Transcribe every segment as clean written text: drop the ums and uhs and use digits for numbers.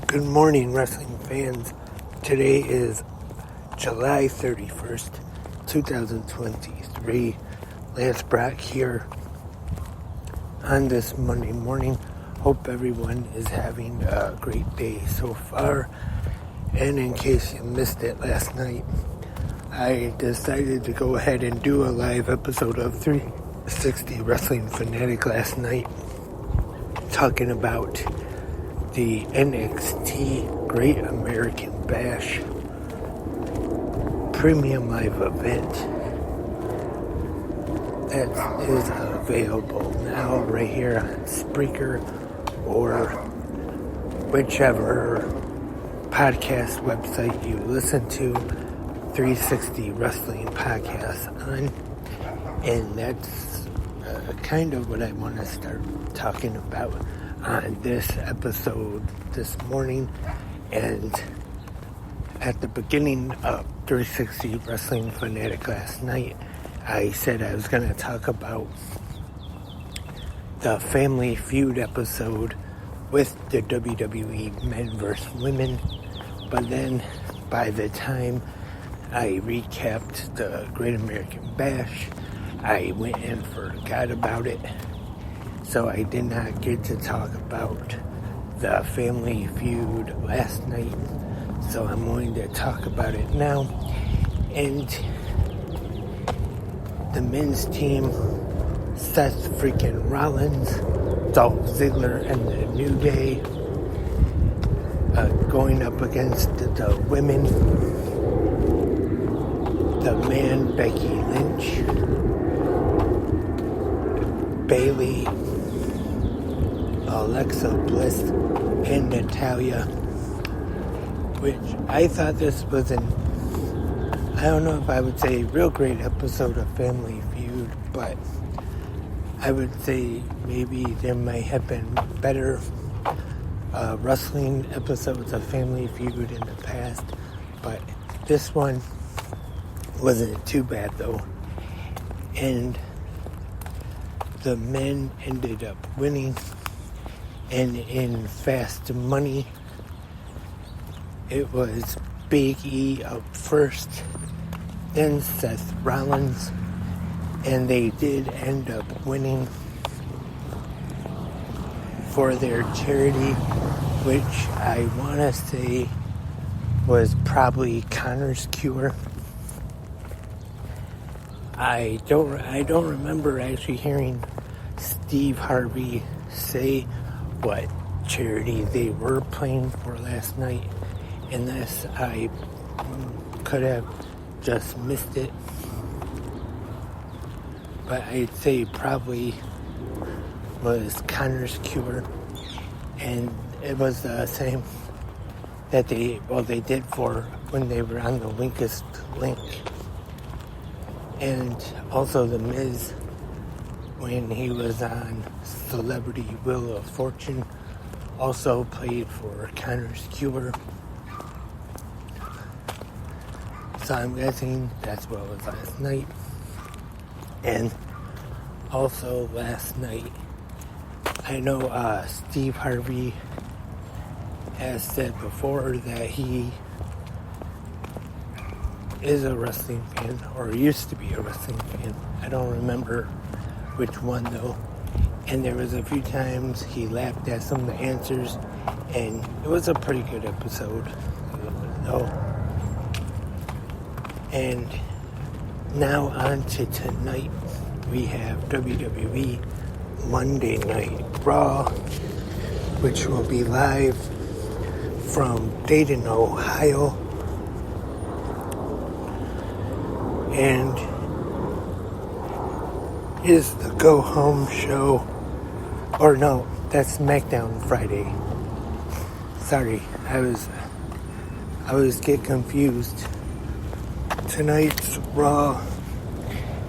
Good morning, wrestling fans. Today is July 31st, 2023. Lance Brock here on this Monday morning. Hope everyone is having a great day so far. And in case you missed it last night, I decided to go ahead and do a live episode of 360 Wrestling Fanatic last night, talking about the NXT Great American Bash premium live event that is available now right here on Spreaker or whichever podcast website you listen to 360 Wrestling Podcast on. And that's kind of what I want to start talking about on this episode this morning. And at the beginning of 360 Wrestling Fanatic last night, I said I was going to talk about the Family Feud episode with the WWE men versus women. But then by the time I recapped the Great American Bash, I went and forgot about it. So I did not get to talk about the Family Feud last night. So I'm going to talk about it now. And the men's team, Seth freaking Rollins, Dolph Ziggler, and the New Day going up against the women, the man Becky Lynch, Bayley, Alexa Bliss, and Natalya, which I thought this was I don't know if I would say a real great episode of Family Feud, but I would say maybe there might have been better wrestling episodes of Family Feud in the past, but this one wasn't too bad though. And the men ended up winning, and in Fast Money it was Big E up first, then Seth Rollins, and they did end up winning for their charity, which I want to say was probably Connor's Cure. I don't remember actually hearing Steve Harvey say what charity they were playing for last night, unless I could have just missed it. But I'd say probably was Connor's Cure, and it was the same that they did for when they were on the Weakest Link. And also the Miz, when he was on Celebrity Wheel of Fortune, also played for Connor's Cure. So I'm guessing that's what it was last night. And also last night, I know Steve Harvey has said before that he is a wrestling fan, or used to be a wrestling fan. I don't remember which one though. And there was a few times he laughed at some of the answers, and it was a pretty good episode though. And now on to tonight, we have WWE Monday Night Raw, which will be live from Dayton, Ohio. And is the Go Home show, or no, that's SmackDown Friday. Sorry, I was getting confused. Tonight's Raw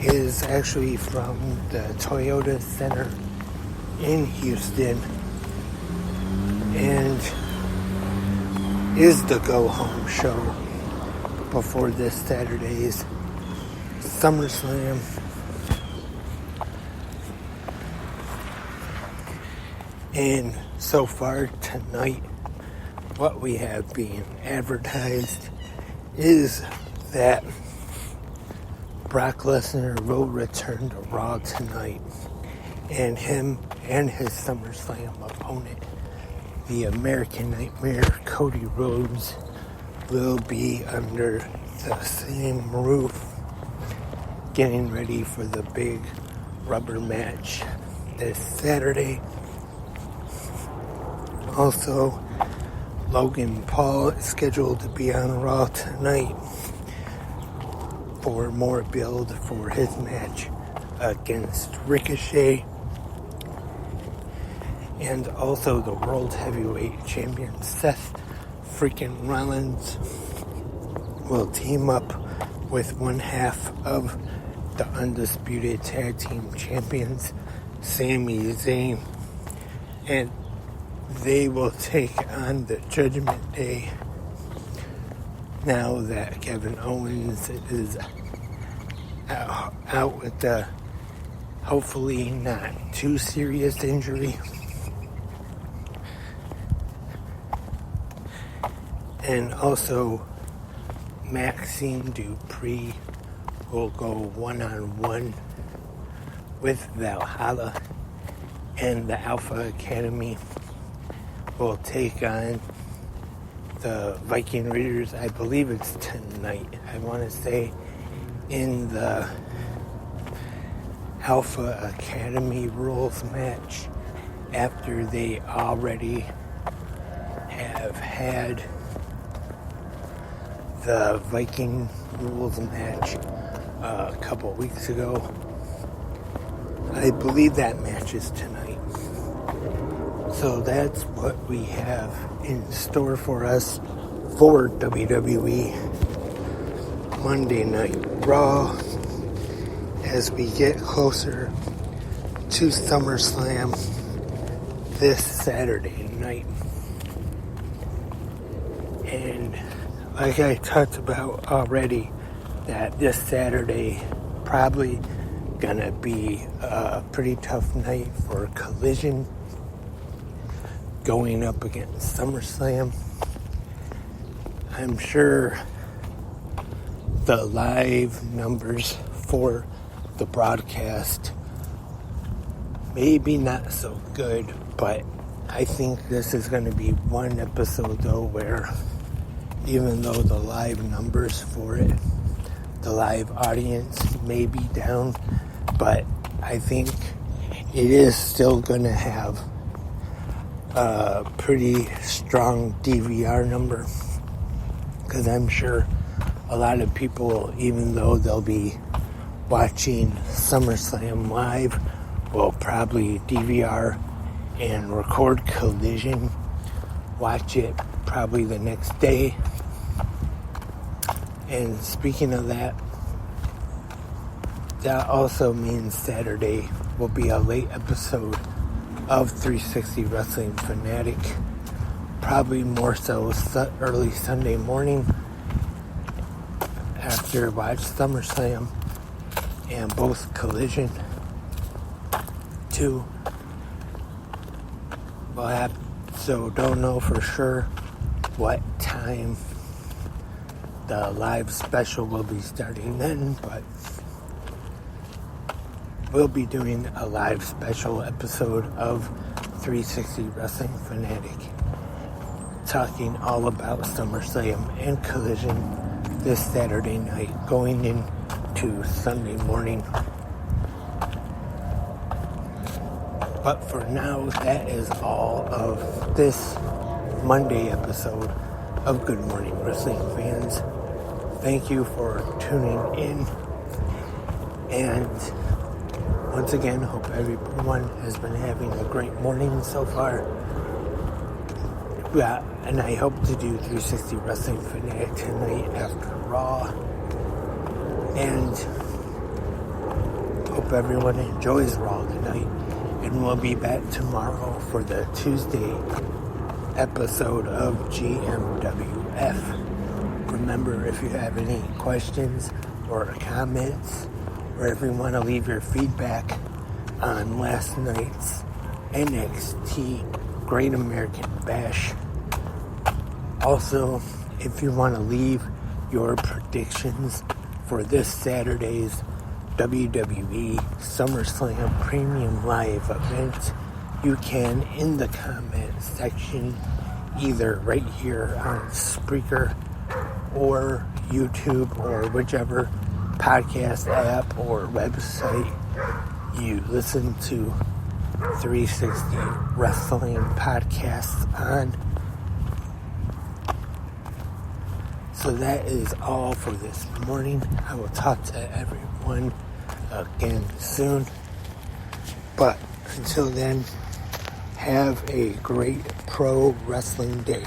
is actually from the Toyota Center in Houston, and is the Go Home show before this Saturday's SummerSlam. And so far tonight, what we have being advertised is that Brock Lesnar will return to Raw tonight, and him and his SummerSlam opponent, the American Nightmare, Cody Rhodes, will be under the same roof getting ready for the big rubber match this Saturday. Also, Logan Paul is scheduled to be on Raw tonight for more build for his match against Ricochet. And also the World Heavyweight Champion Seth freaking Rollins will team up with one half of the Undisputed Tag Team Champions, Sami Zayn, and they will take on the Judgment Day now that Kevin Owens is out with the hopefully not too serious injury. And also, Maxine Dupree will go one-on-one with Valhalla, and the Alpha Academy will take on the Viking Raiders. I believe it's tonight. I want to say in the Alpha Academy rules match, after they already have had the Viking rules match a couple weeks ago. I believe that match is tonight. So that's what we have in store for us for WWE Monday Night Raw as we get closer to SummerSlam this Saturday night. And like I talked about already, that this Saturday probably gonna be a pretty tough night for Collision going up against SummerSlam. I'm sure the live numbers for the broadcast maybe not so good, but I think this is going to be one episode though where even though the live numbers for it, the live audience may be down, but I think it is still going to have a pretty strong DVR number, because I'm sure a lot of people, even though they'll be watching SummerSlam live, will probably DVR and record Collision, watch it probably the next day. And speaking of that, that also means Saturday will be a late episode of 360 Wrestling Fanatic, probably more so early Sunday morning after watch SummerSlam and both Collision 2. So don't know for sure what time the live special will be starting then, but we'll be doing a live special episode of 360 Wrestling Fanatic, talking all about SummerSlam and Collision this Saturday night, going into Sunday morning. But for now, that is all of this Monday episode of Good Morning Wrestling fans. Thank you for tuning in, and once again, hope everyone has been having a great morning so far. Yeah, and I hope to do 360 Wrestling Fanatic tonight after Raw, and hope everyone enjoys Raw tonight. And we'll be back tomorrow for the Tuesday episode of GMWF. Remember, if you have any questions or comments, or if you want to leave your feedback on last night's NXT Great American Bash Also, if you want to leave your predictions for this Saturday's WWE SummerSlam Premium Live event, you can in the comment section, either right here on Spreaker or YouTube or whichever podcast app or website you listen to 360 Wrestling Podcasts on. So that is all for this morning. I will talk to everyone again soon. But until then, have a great pro wrestling day.